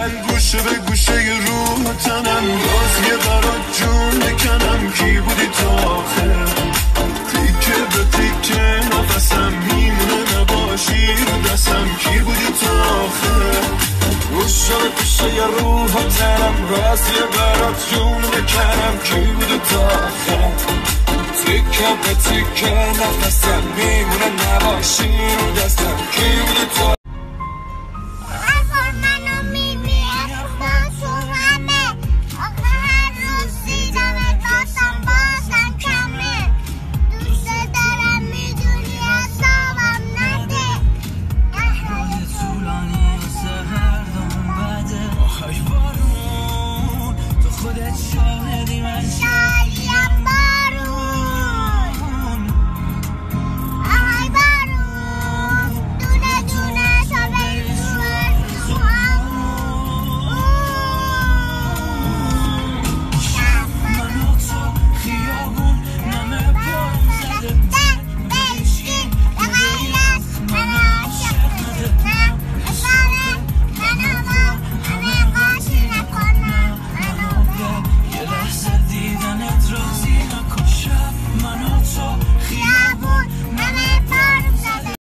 گوشه به گوشه روح تنم بازیه برات جون بکنم کی بودی تا آخر تیکه به تیکه نفسم میمونه نباشی رو دستم کی بودی تا آخر گوشه به گوشه روح تنم بازیه برات جون بکنم کی بودی تا آخر تیکه به تیکه نفسم میمونه نباشی رو دستم کی بودی تا